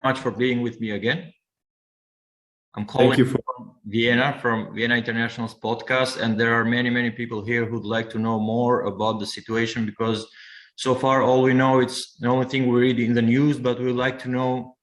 Much for being with me again. I'm Thank calling you for from Vienna International's podcast, and there are many people here who'd like to know more about the situation, because so far all we know, it's the only thing we read in the news, but we'd like to know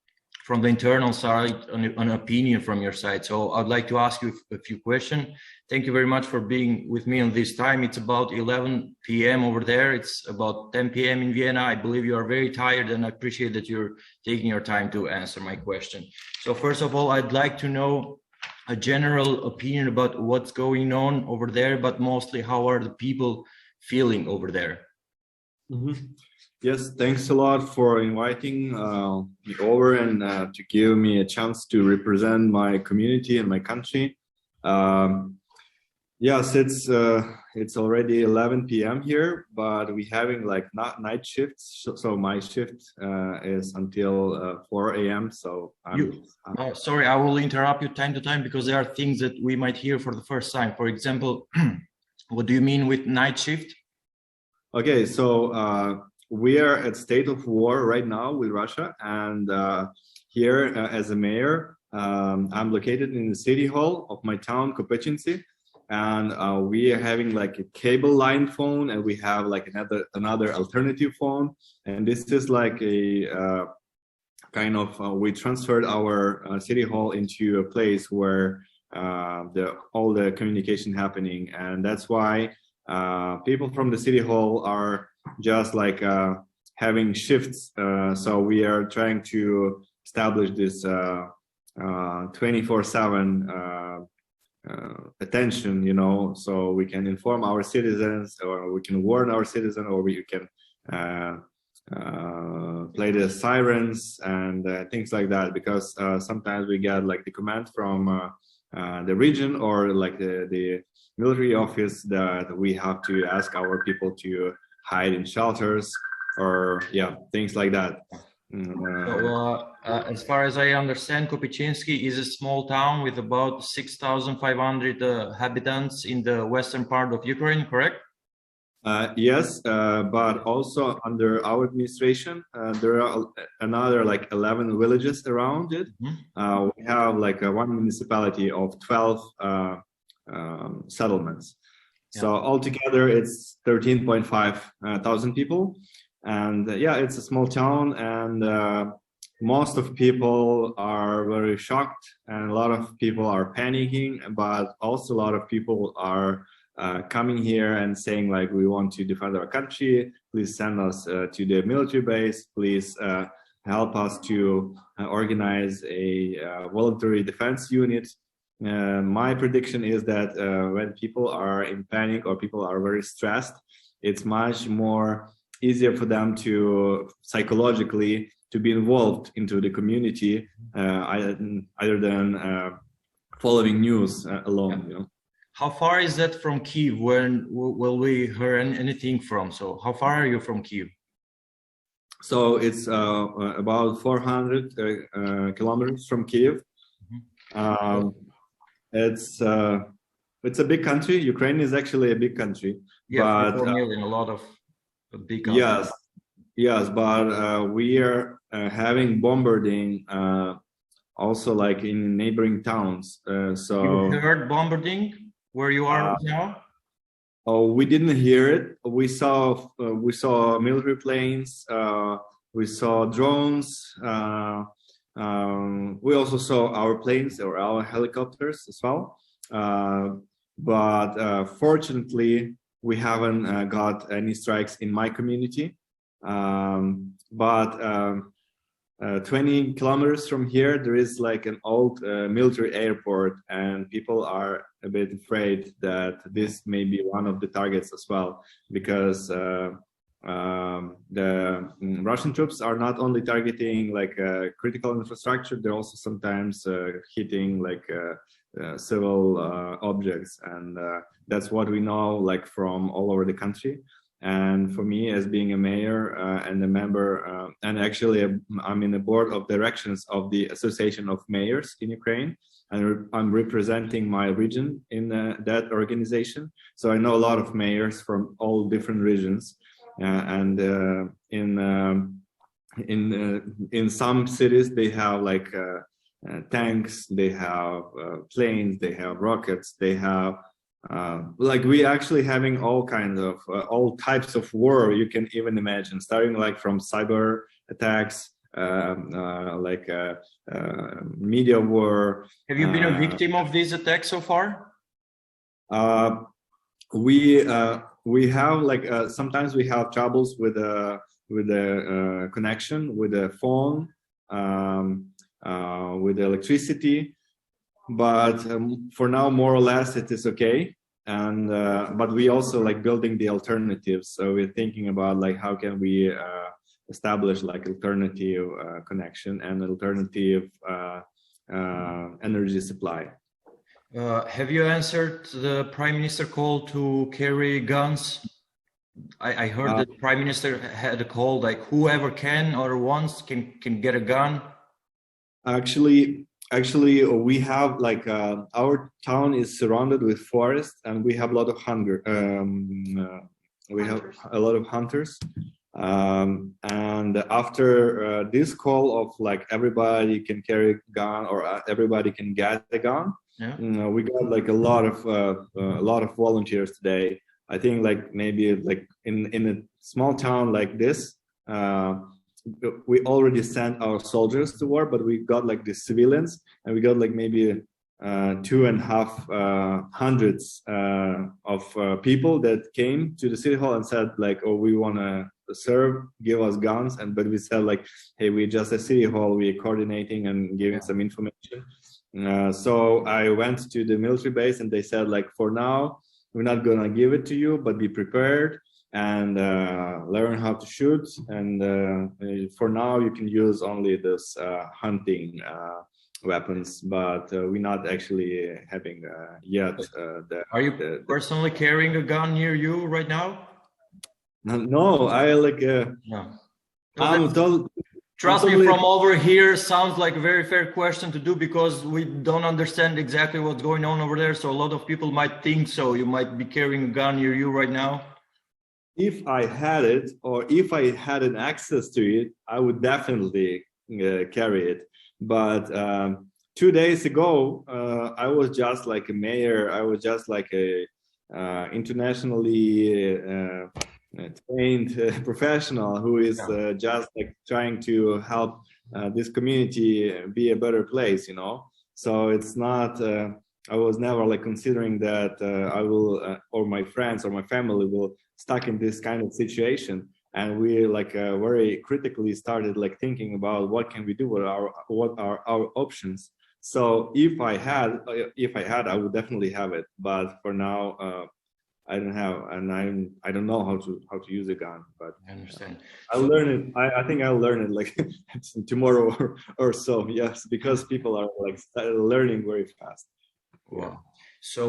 from the internal side an opinion from your side. So I'd like to ask you a few questions. Thank you very much for being with me on this time. It's about 11 p.m. over there. It's about 10 p.m. in Vienna. I believe you are very tired, and I appreciate that you're taking your time to answer my question. So first of all, I'd like to know a general opinion about what's going on over there, but mostly how are the people feeling over there? Yes, thanks a lot for inviting me over and to give me a chance to represent my community and my country. Yes, it's already 11 p.m. here, but we're having like not night shifts. So my shift is until 4 a.m. So sorry, I will interrupt you time to time, because there are things that we might hear for the first time. For example, what do you mean with night shift? Okay, so we are at state of war right now with Russia, and here as a mayor, I'm located in the city hall of my town, Kopychyntsi. And we are having like a cable line phone, and we have like another alternative phone, and this is like a kind of we transferred our city hall into a place where all the communication happening, and that's why people from the city hall are just like having shifts. So we are trying to establish this 24/7 attention, you know, so we can inform our citizens, or we can warn our citizens, or we can play the sirens and things like that, because sometimes we get like the command from the region or like the military office that we have to ask our people to hide in shelters, or things like that. As far as I understand, Kopychyntsi is a small town with about 6,500 inhabitants in the western part of Ukraine, correct? Yes, but also under our administration, there are another like 11 villages around it. We have like one municipality of 12 settlements. So altogether, it's 13.5 thousand people. And it's a small town, and most of people are very shocked, and a lot of people are panicking, but also a lot of people are coming here and saying like, we want to defend our country, please send us to the military base, please help us to organize a voluntary defense unit. My prediction is that when people are in panic or people are very stressed, it's much more easier for them to psychologically to be involved into the community other than following news alone. You know? How far is that from Kyiv? When will we hear anything from? So how far are you from Kyiv? So it's about 400 kilometers from Kyiv. It's a big country. Ukraine is actually a big country. Yeah, but 4 million, a lot of big country. Yes, but we are having bombarding also like in neighboring towns. So you heard bombarding where you are now? Oh, we didn't hear it. We saw military planes. We saw drones. We also saw our planes or our helicopters as well. But fortunately, we haven't got any strikes in my community. But 20 kilometers from here, there is like an old military airport, and people are a bit afraid that this may be one of the targets as well, because the Russian troops are not only targeting like critical infrastructure, they're also sometimes hitting like civil objects, and that's what we know like from all over the country. And for me, as being a mayor and a member, and actually I'm in the board of directions of the Association of Mayors in Ukraine, and I'm representing my region in that organization. So I know a lot of mayors from all different regions. And in in some cities they have like tanks, they have planes, they have rockets, they have like we actually having all kinds of all types of war you can even imagine, starting like from cyber attacks, like media war. Have you been a victim of these attacks so far? We have like sometimes we have troubles with the connection, with the phone, with the electricity, but for now more or less it is okay. And but we also like building the alternatives, so we're thinking about like how can we establish like alternative connection and alternative energy supply. Have you answered the Prime Minister call to carry guns? I heard that the Prime Minister had a call like whoever can or wants can get a gun. Actually, we have like our town is surrounded with forest, and we have a lot of hunger. We have a lot of hunters, and after this call of like everybody can carry a gun or everybody can get a gun, yeah. We got like a lot of volunteers today. I think like maybe like in a small town like this, we already sent our soldiers to war, but we got like the civilians, and we got like maybe 250 of people that came to the city hall and said like, oh, we want to serve, give us guns. And but we said like, hey, we just a city hall, we're coordinating and giving some information. So I went to the military base, and they said like, for now we're not gonna give it to you, but be prepared and learn how to shoot. And for now you can use only this hunting weapons, but we're not actually having yet Are you personally carrying a gun near you right now? No, I like no. Trust me, from over here sounds like a very fair question to do, because we don't understand exactly what's going on over there, so a lot of people might think so you might be carrying a gun near you right now. If I had it, or if I had an access to it, I would definitely carry it. But 2 days ago, I was just like a mayor. I was just like a internationally trained professional who is just like trying to help this community be a better place, you know. So it's not. I was never like considering that I will or my friends or my family will stuck in this kind of situation, and we like very critically started like thinking about what can we do, what are our options. So if I had, I would definitely have it, but for now I don't have, and I don't know how to use a gun. But I understand. I'll learn it. I think I'll learn it like tomorrow or so. Yes, because people are like learning very fast. Wow. So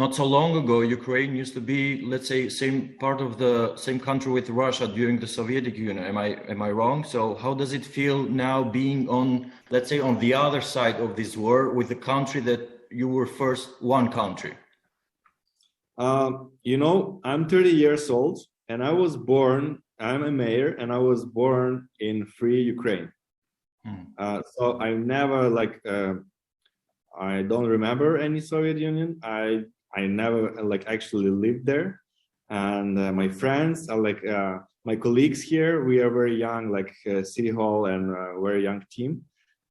not so long ago, Ukraine used to be, let's say, same part of the same country with Russia during the Soviet Union. Am I wrong? So how does it feel now being on, let's say, on the other side of this war with the country that you were first one country? You know, I'm 30 years old, and I was born. I'm a mayor, and I was born in free Ukraine. So I never like. I don't remember any Soviet Union. I never like actually lived there, and my friends are like my colleagues here. We are very young, like city hall, and very young team.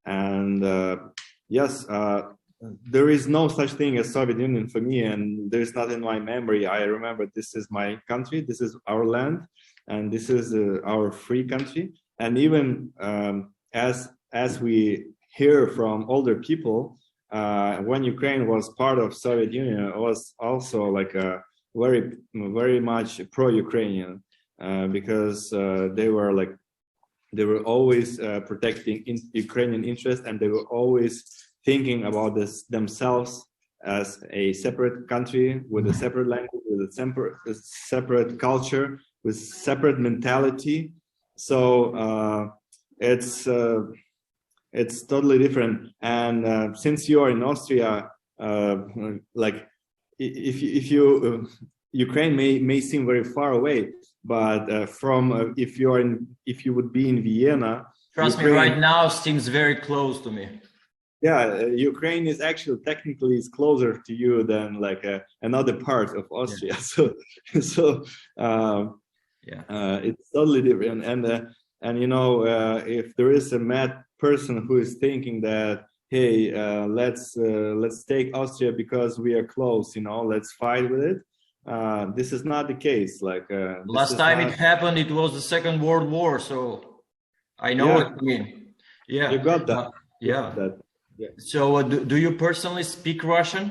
And yes, there is no such thing as Soviet Union for me, and there's not in my memory. I remember this is my country, this is our land, and this is our free country. And even as we hear from older people. When Ukraine was part of Soviet Union, it was also like a very much pro-Ukrainian because they were always protecting Ukrainian interests, and they were always thinking about this themselves as a separate country with a separate language, with a separate culture, with separate mentality. So it's totally different. And since you are in Austria, like if you Ukraine may seem very far away, But if you would be in Vienna, trust me, right now seems very close to me. Yeah, Ukraine is actually technically is closer to you than like another part of Austria. Yeah. So it's totally different. And you know, if there is a mad person who is thinking that, hey, let's take Austria because we are close, you know, let's fight with it. This is not the case. Like last time it happened, it was the Second World War. So I know what you mean. Yeah, you got that. Yeah. So do you personally speak Russian?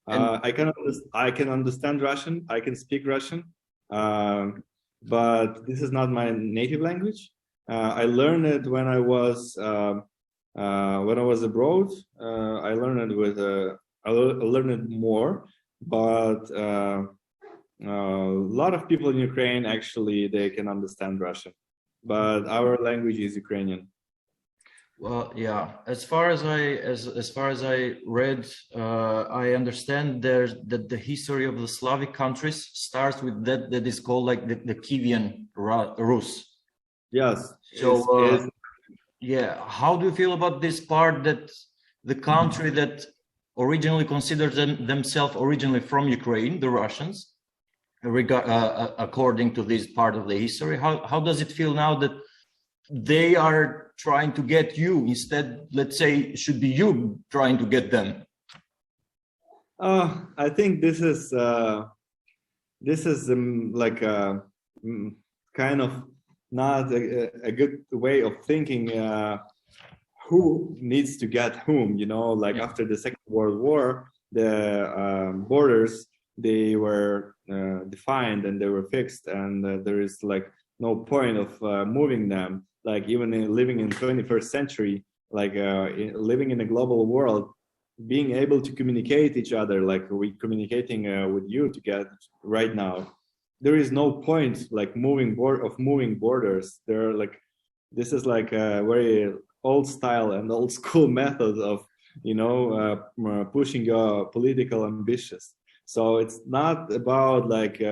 I can understand Russian. I can speak Russian, but this is not my native language. I learned it when I was abroad. I learned it more, but a lot of people in Ukraine actually they can understand Russian, but our language is Ukrainian. Well, yeah. As far as I read, I understand that the history of the Slavic countries starts with that is called like the Kievan Rus. Yes. So yeah, how do you feel about this part that the country that originally considered themselves originally from Ukraine, the Russians, according to this part of the history, how does it feel now that they are trying to get you instead? Let's say it should be you trying to get them. I think this is like a kind of not a good way of thinking. Who needs to get whom? You know, like after the Second World War, the borders they were defined and they were fixed, and there is like no point of moving them. Like even living in 21st century, like living in a global world, being able to communicate each other, like we communicating with you together right now, there is no point like moving borders. There are like this is like a very old style and old school method of pushing your political ambitions. So it's not about like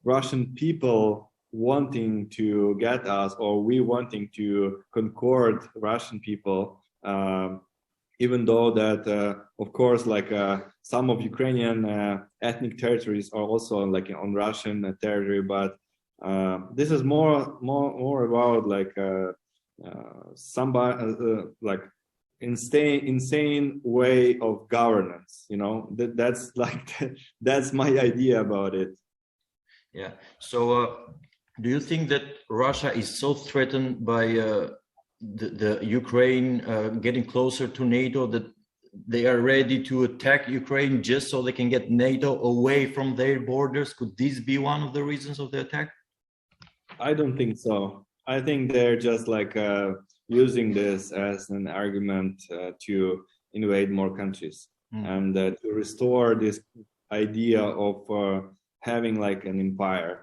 Russian people wanting to get us or we wanting to concord Russian people, even though that of course like some of Ukrainian ethnic territories are also like on Russian territory, but this is more about like somebody like insane way of governance, you know. That's like that's my idea about it. Yeah. So do you think that Russia is so threatened by the Ukraine getting closer to NATO that they are ready to attack Ukraine just so they can get NATO away from their borders? Could this be one of the reasons of the attack? I don't think so. I think they're just like using this as an argument to invade more countries and to restore this idea of having like an empire.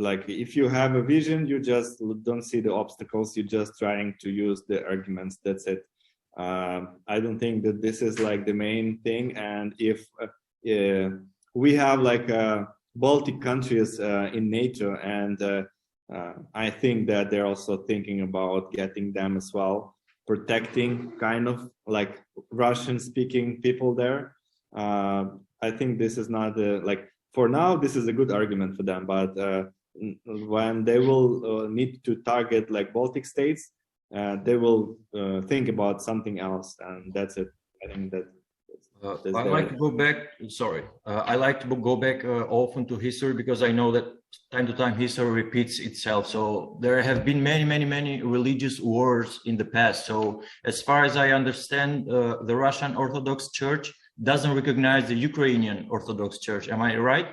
Like if you have a vision, you just don't see the obstacles, you're just trying to use the arguments, that's it. I don't think that this is like the main thing. And if we have like Baltic countries in NATO, and I think that they're also thinking about getting them as well, protecting kind of like Russian speaking people there. I think this is not like, for now, this is a good argument for them, but when they will need to target like Baltic states, they will think about something else, and that's it. I think that. I like to go back. Sorry, I like to go back often to history because I know that time to time history repeats itself. So there have been many religious wars in the past. So as far as I understand, the Russian Orthodox Church doesn't recognize the Ukrainian Orthodox Church. Am I right?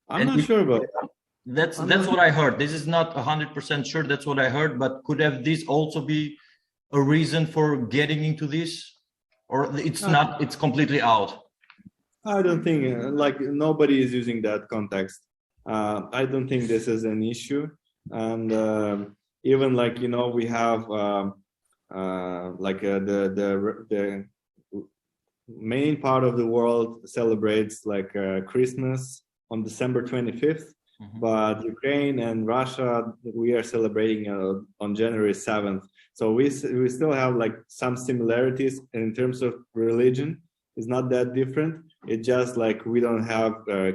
I'm not sure about that. That's what I heard. This is not 100% sure. That's what I heard. But could have this also be a reason for getting into this, or it's not? It's completely out. I don't think like nobody is using that context. I don't think this is an issue, and even like we have like the main part of the world celebrates like Christmas on December 25th, but Ukraine and Russia, we are celebrating on January 7th. So we still have like some similarities in terms of religion. It's not that different. It's just like we don't have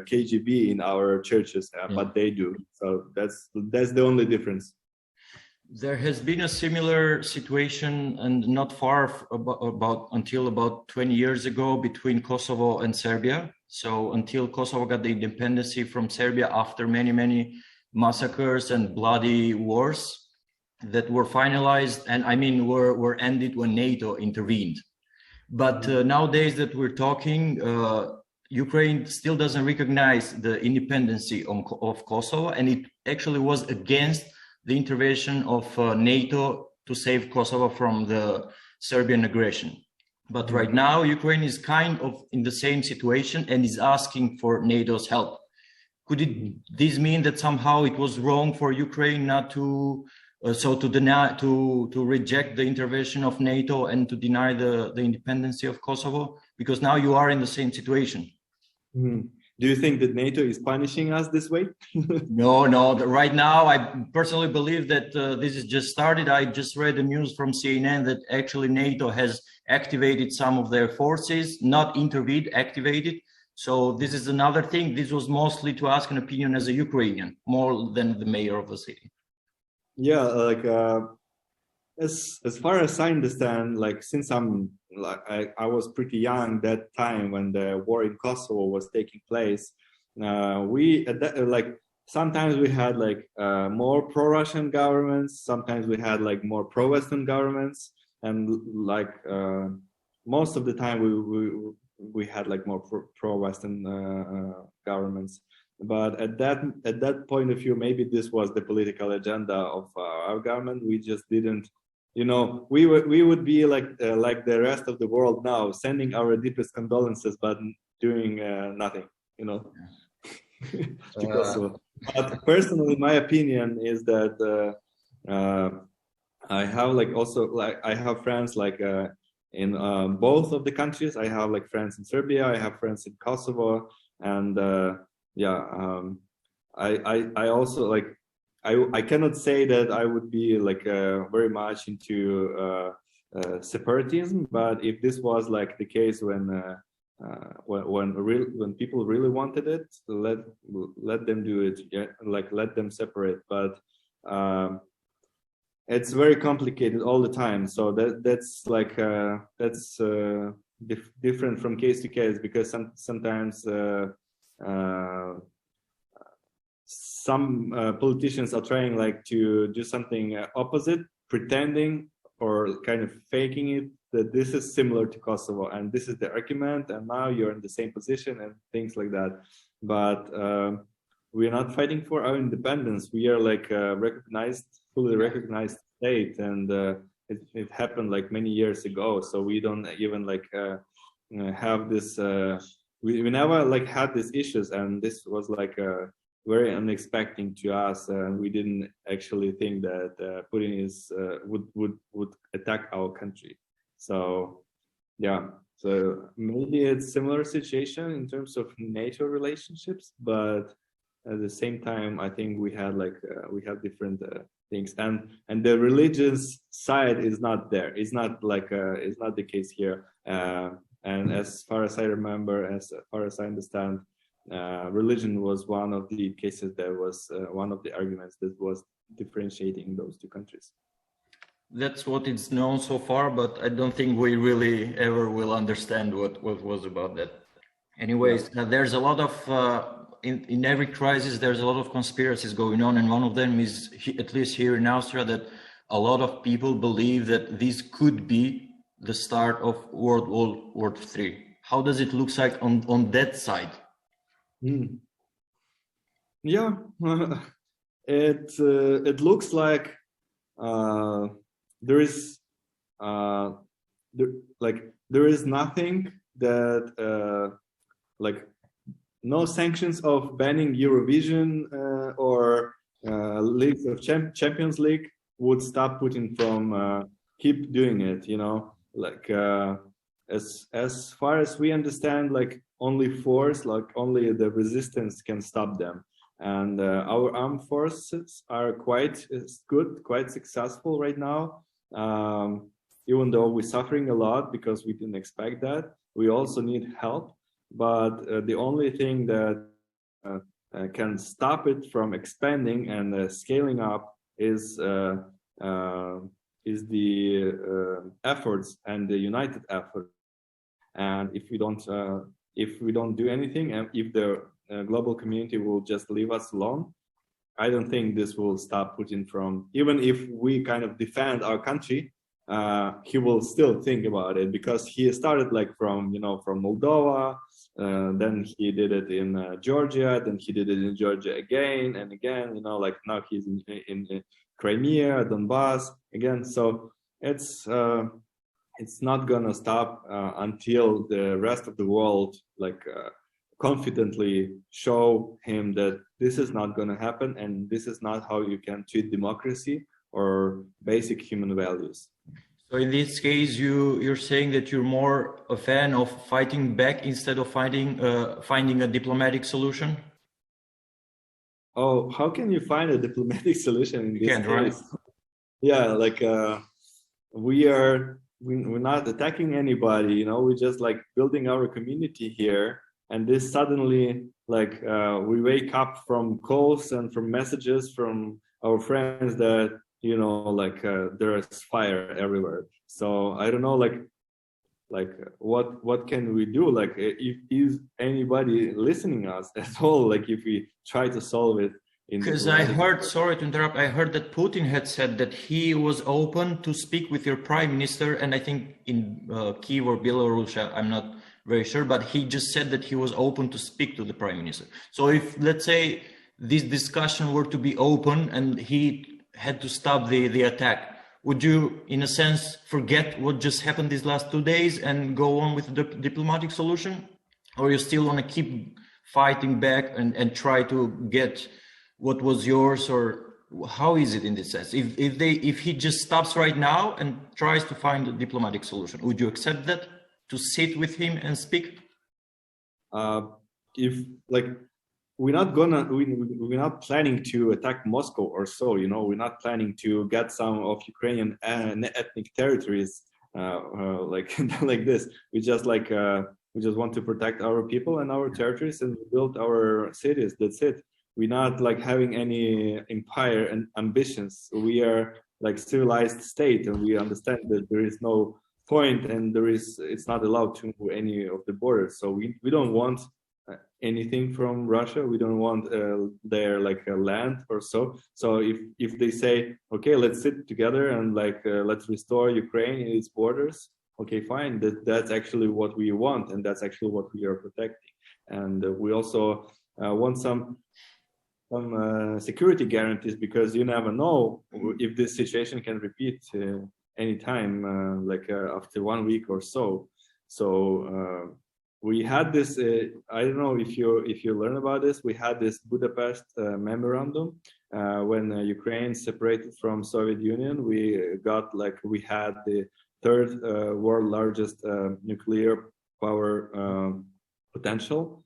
KGB in our churches, but they do. So that's the only difference. There has been a similar situation, and not far until about 20 years ago, between Kosovo and Serbia. So until Kosovo got the independence from Serbia after many massacres and bloody wars that were finalized, and I mean were ended when NATO intervened. But nowadays that we're talking, Ukraine still doesn't recognize the independence of Kosovo, and it actually was against the intervention of NATO to save Kosovo from the Serbian aggression. But right now, Ukraine is kind of in the same situation and is asking for NATO's help. Could this mean that somehow it was wrong for Ukraine not to to reject the intervention of NATO and to deny the independence of Kosovo? Because now you are in the same situation. Do you think that NATO is punishing us this way? No. Right now, I personally believe that this is just started. I just read the news from CNN that actually NATO has activated some of their forces, not intervened, activated. So this is another thing. This was mostly to ask an opinion as a Ukrainian, more than the mayor of the city. Yeah, like as far as I understand, like since I was pretty young that time when the war in Kosovo was taking place, sometimes we had like more pro-Russian governments, sometimes we had like more pro-Western governments, and like most of the time we had like more pro-Western governments. But at that point of view, maybe this was the political agenda of our government. We just didn't, we would be like the rest of the world now, sending our deepest condolences, but doing nothing, to Kosovo. But personally, my opinion is that I have I have friends like in both of the countries. I have like friends in Serbia, I have friends in Kosovo, and I also like I cannot say that I would be like very much into separatism, but if this was like the case when people really wanted it, let them do it. Like let them separate. But it's very complicated all the time. So that's different from case to case, because sometimes. Some politicians are trying like to do something opposite, pretending or kind of faking it that this is similar to Kosovo and this is the argument and now you're in the same position and things like that. But we are not fighting for our independence. We are like fully recognized state, and it happened like many years ago. So we don't even like have this. We never like had these issues, and this was like very unexpected to us, and we didn't actually think that Putin would attack our country. So yeah, so maybe it's similar situation in terms of NATO relationships, but at the same time, I think we have different things, and the religious side is not there. It's not like it's not the case here. And as far as I remember, as far as I understand, religion was one of the cases that was one of the arguments that was differentiating those two countries. That's what is known so far, but I don't think we really ever will understand what was about that. Anyways, there's a lot of, in every crisis, there's a lot of conspiracies going on, and one of them is, at least here in Austria, that a lot of people believe that this could be the start of World War III. How does it look like on that side? Yeah, it looks like there is nothing that like no sanctions of banning Eurovision or League of Champions League would stop Putin from keep doing it. Like as far as we understand, like only force, like only the resistance can stop them. And our armed forces are quite good, quite successful right now. Even though we're suffering a lot because we didn't expect that, we also need help. But the only thing that can stop it from expanding and scaling up is the efforts and the united effort. And if we don't do anything, and if the global community will just leave us alone, I don't think this will stop Putin from, even if we kind of defend our country, he will still think about it, because he started like from Moldova, then he did it in Georgia, then he did it in Georgia again and again, like now he's in Crimea, Donbass again. So it's not gonna stop until the rest of the world confidently show him that this is not gonna happen, and this is not how you can treat democracy or basic human values. So in this case, you're saying that you're more a fan of fighting back instead of finding a diplomatic solution? Oh, how can you find a diplomatic solution in this case? Right? Yeah, we're not attacking anybody, we're just like building our community here. And this suddenly, we wake up from calls and from messages from our friends that there is fire everywhere. So I don't know, what can we do? If is anybody listening us at all? If we try to solve it. Because I heard, sorry to interrupt, I heard that Putin had said that he was open to speak with your prime minister, and I think in Kiev or Belarus, I'm not very sure, but he just said that he was open to speak to the prime minister. So if, let's say, this discussion were to be open and he had to stop the attack, would you, in a sense, forget what just happened these last 2 days and go on with the diplomatic solution? Or you still want to keep fighting back and try to get what was yours? Or how is it in this sense? If he just stops right now and tries to find a diplomatic solution, would you accept that, to sit with him and speak? We're not planning to attack Moscow or so, we're not planning to get some of Ukrainian ethnic territories like this. We just want to protect our people and our territories and build our cities. That's it. We're not having any empire and ambitions. We are civilized state, and we understand that there is no point, and it's not allowed to move any of the borders. So we don't want anything from Russia. We don't want their land or so. So if they say, okay, let's sit together and let's restore Ukraine in its borders, okay, fine. That's actually what we want, and that's actually what we are protecting. And we also want some security guarantees, because you never know if this situation can repeat anytime, after 1 week or so. So we had this. I don't know if you learn about this. We had this Budapest memorandum when Ukraine separated from Soviet Union. We had the third world largest nuclear power potential,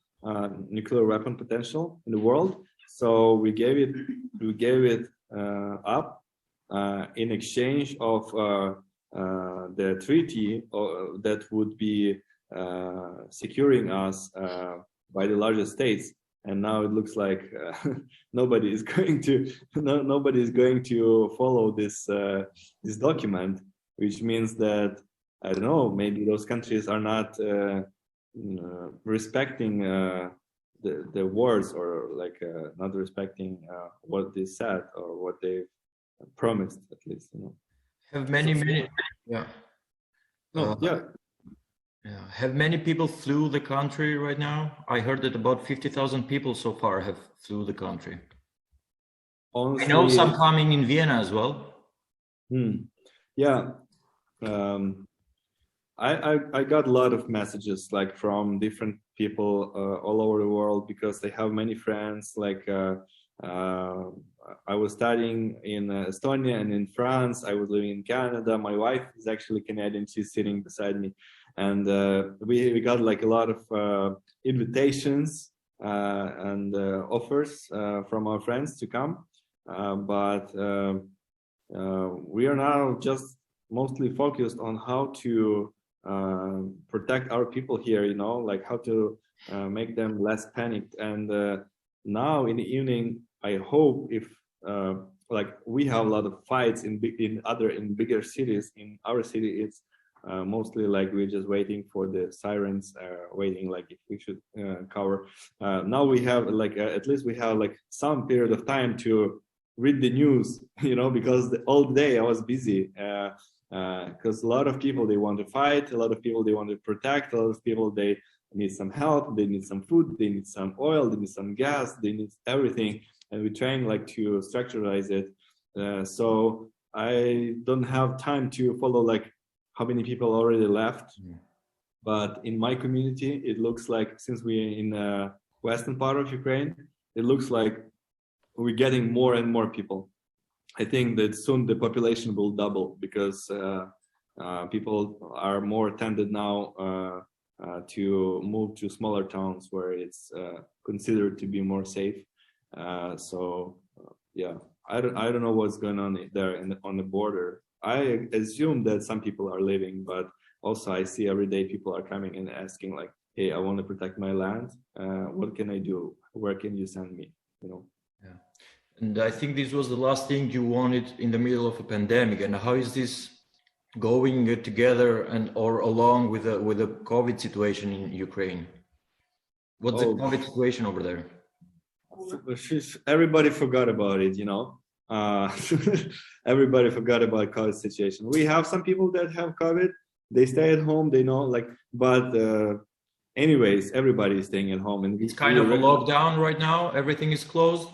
nuclear weapon potential in the world. So we gave it up in exchange of the treaty that would be securing us by the largest states. And now it looks like nobody is going to follow this document, which means that, I don't know, maybe those countries are not respecting the words, or not respecting what they said or what they promised, at least. Have many yeah. Yeah. Have many people flew the country right now? I heard that about 50,000 people so far have flew the country. Honestly, I know some coming in Vienna as well. Yeah. I got a lot of messages from different people all over the world, because they have many friends. I was studying in Estonia and in France. I was living in Canada. My wife is actually Canadian. She's sitting beside me. and we got like a lot of invitations and offers from our friends to come, but we are now just mostly focused on how to protect our people here, like how to make them less panicked. And now in the evening, I hope if like we have a lot of fights in bigger cities. In our city, it's mostly like we're just waiting for the sirens, waiting like if we should cover. Now we have like at least we have like some period of time to read the news, because all day I was busy. Because a lot of people, they want to fight, a lot of people they want to protect, a lot of people they need some help, they need some food, they need some oil, they need some gas, they need everything, and we're trying like to structuralize it. So I don't have time to follow like how many people already left, but in my community it looks like, since we're in the western part of Ukraine, it looks like we're getting more and more people. I think that soon the population will double, because people are more tended now to move to smaller towns where it's considered to be more safe. Yeah, I don't know what's going on there on the border. I assume that some people are leaving, but also I see every day people are coming and asking like, hey, I want to protect my land. What can I do? Where can you send me? Yeah. And I think this was the last thing you wanted in the middle of a pandemic. And how is this going together or along with the COVID situation in Ukraine? What's the COVID situation over there? Everybody forgot about it, everybody forgot about COVID situation. We have some people that have COVID, they stay at home, they know, like, but anyways, everybody is staying at home, and it's kind of a lockdown right now. Everything is closed.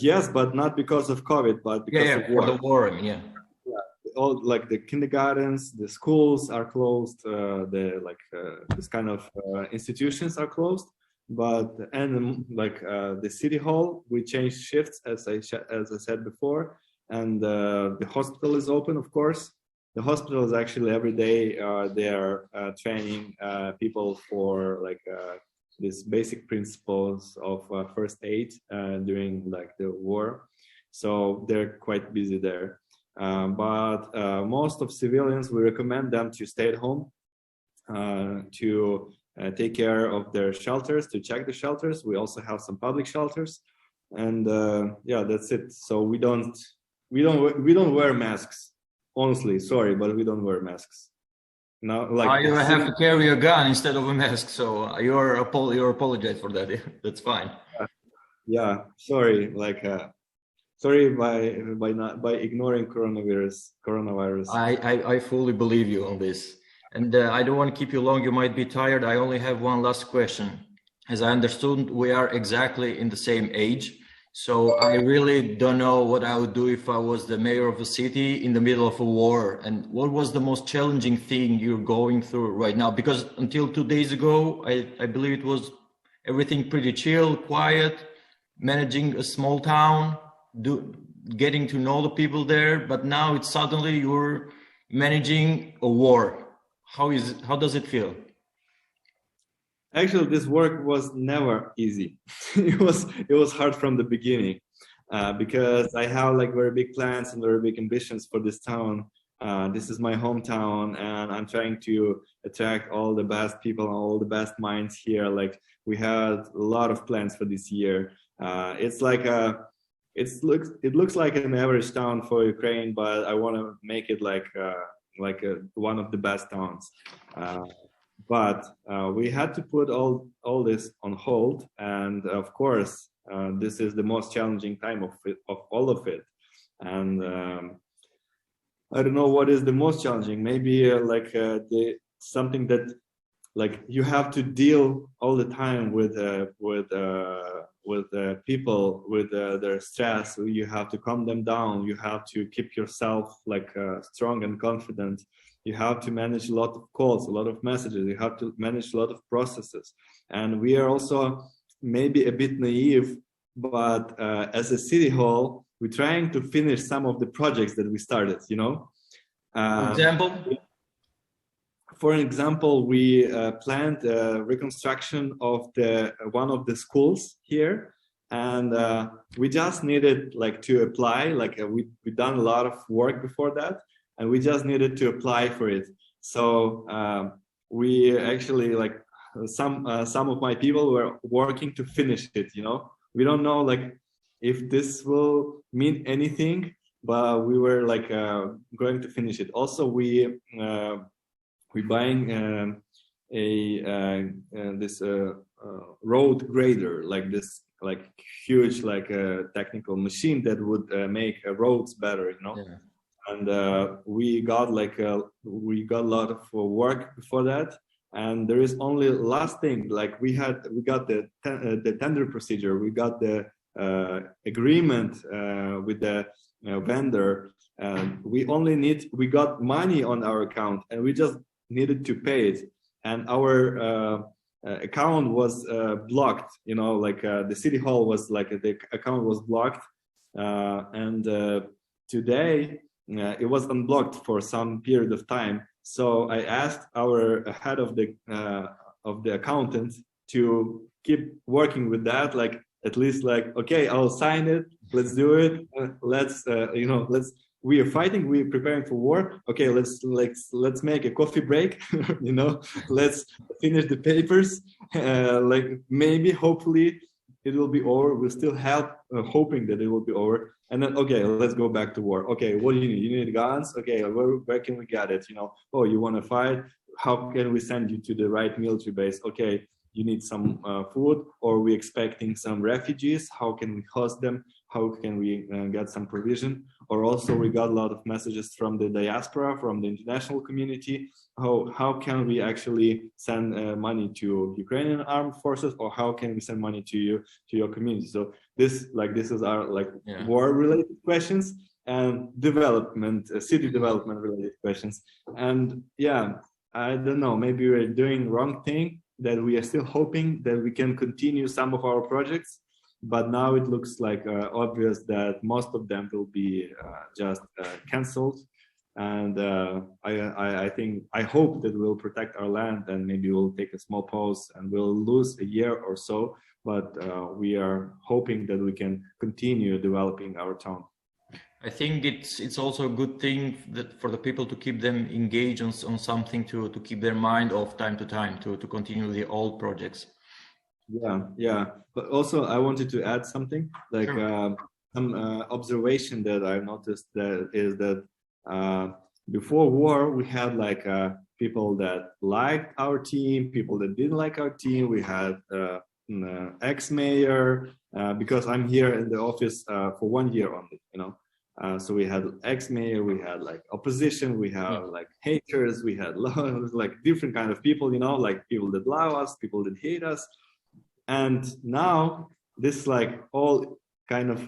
Yes, but not because of COVID, but because of war. For the war. I mean, yeah. All like the kindergartens, the schools are closed. This kind of institutions are closed. But the city hall, we changed shifts as I said before, and the hospital is open. Of course, the hospital is actually every day they are training people for like these basic principles of first aid during like the war, so they're quite busy there. But most of civilians, we recommend them to stay at home, to take care of their shelters, to check the shelters. We also have some public shelters, and yeah, that's it. So we don't wear masks. Honestly, sorry, but we don't wear masks. Now, like you have to carry a gun instead of a mask, so you're apologize for that. That's fine. Yeah, sorry. Like sorry by ignoring coronavirus. I fully believe you on this. And I don't want to keep you long. You might be tired. I only have one last question. As I understood, we are exactly in the same age. So I really don't know what I would do if I was the mayor of a city in the middle of a war. And what was the most challenging thing you're going through right now? Because until 2 days ago, I believe it was everything pretty chill, quiet, managing a small town, getting to know the people there. But now it's suddenly you're managing a war. How does it feel? Actually, this work was never easy. It was hard from the beginning, because I have like very big plans and very big ambitions for this town. This is my hometown, and I'm trying to attract all the best people and all the best minds here. Like, we had a lot of plans for this year. It looks like an average town for Ukraine, but I want to make it like one of the best towns. But we had to put all this on hold, and of course this is the most challenging time of all of it. And I don't know what is the most challenging. Maybe something that like you have to deal all the time with people, with their stress. You have to calm them down. You have to keep yourself like strong and confident. You have to manage a lot of calls, a lot of messages. You have to manage a lot of processes. And we are also maybe a bit naive, but as a city hall, we're trying to finish some of the projects that we started, For example? for example, we planned reconstruction of one of the schools here, and we just needed like to apply. Like we done a lot of work before that, and we just needed to apply for it. So we actually like some of my people were working to finish it. We don't know like if this will mean anything, but we were like going to finish it. Also, we buying this road grader, like this like huge like technical machine that would make roads better. Yeah. And we got a lot of work before that. And there is only last thing, like we got the tender procedure, we got the agreement with the vendor. We got money on our account, and we just needed to pay it. And our account was blocked. Like the city hall was like the account was blocked, and today it was unblocked for some period of time. So I asked our head of the accountant to keep working with that, like at least like, okay, I'll sign it, let's do it, we are fighting, we're preparing for war, okay, let's make a coffee break, let's finish the papers, like maybe hopefully it will be over. We're still hoping that it will be over. And then, okay, let's go back to war. Okay, what do you need? You need guns? Okay, where can we get it? Oh, you want to fight? How can we send you to the right military base? Okay, you need some food, or we expecting some refugees? How can we host them? How can we get some provision? Or also we got a lot of messages from the diaspora, from the international community. How can we actually send money to Ukrainian armed forces, or how can we send money to your community? So this is our war-related questions and development, city development-related questions. And yeah, I don't know, maybe we're doing wrong thing, that we are still hoping that we can continue some of our projects, but now it looks like obvious that most of them will be just cancelled. And I hope that we'll protect our land, and maybe we'll take a small pause and we'll lose a year or so, but we are hoping that we can continue developing our town. I think it's also a good thing that for the people to keep them engaged on something, to keep their mind off time to time, to continue the old projects. Yeah. But also I wanted to add something, like sure. Some observation that I noticed is that before war we had like people that liked our team, people that didn't like our team. We had ex-mayor, because I'm here in the office for 1 year only, so we had ex-mayor, we had like opposition, we have like haters, we had like different kind of people, like people that love us, people that hate us. And now this like all kind of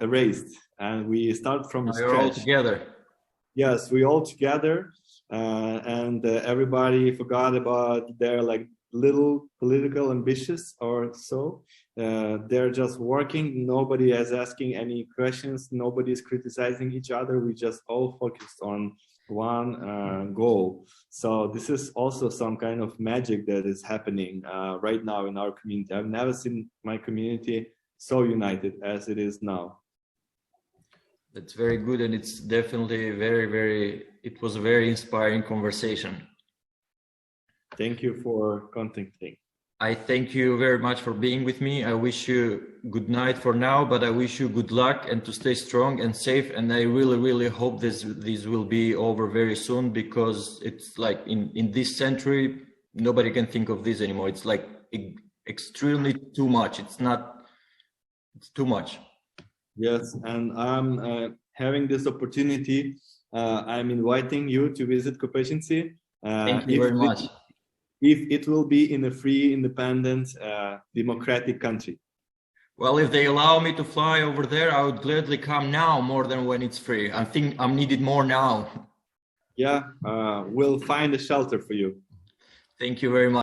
erased, and we start from scratch. We're all together. Yes, we all together, and everybody forgot about their like little political ambitions or so. They're just working. Nobody is asking any questions. Nobody is criticizing each other. We just all focused on one goal. So this is also some kind of magic that is happening right now in our community. I've never seen my community so united as it is now. That's very good, and it's definitely it was a very inspiring conversation. Thank you for contacting. I thank you very much for being with me. I wish you good night for now, but I wish you good luck and to stay strong and safe. And I really hope this will be over very soon, because it's like in this century, nobody can think of this anymore. It's like extremely too much. It's too much. Yes, and I'm having this opportunity. I'm inviting you to visit Kopychyntsi. Thank you very much. If it will be in a free, independent, democratic country. Well, if they allow me to fly over there, I would gladly come now more than when it's free. I think I'm needed more now. Yeah, we'll find a shelter for you. Thank you very much.